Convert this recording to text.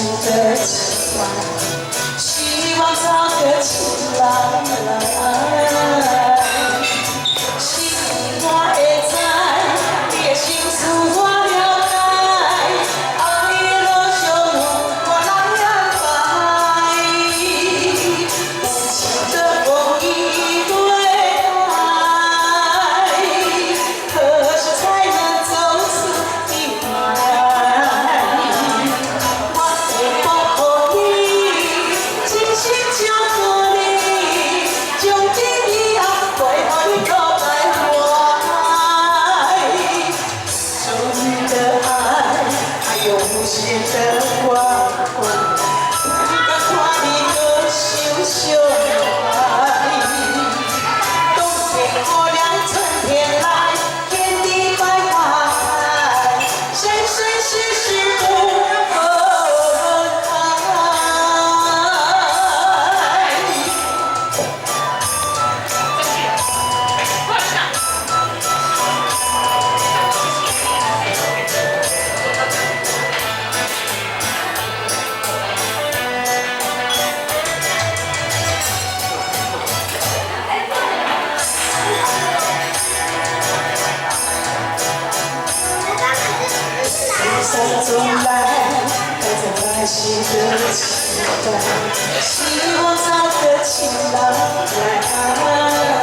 的情怀，希望找个情郎来。是我会知，你的心事我了解，后日的路上我人也知，无情的风雨对待，何时才能走出阴霾？我会保护你，真心照顾你，从今以后会让你更爱我。属你的爱，还有无限的关怀，不敢看你搁受伤害。冬天姑娘春天来，天地百态，生生世世不分开。山中来，带着耐心的期待，希望找个情郎来爱。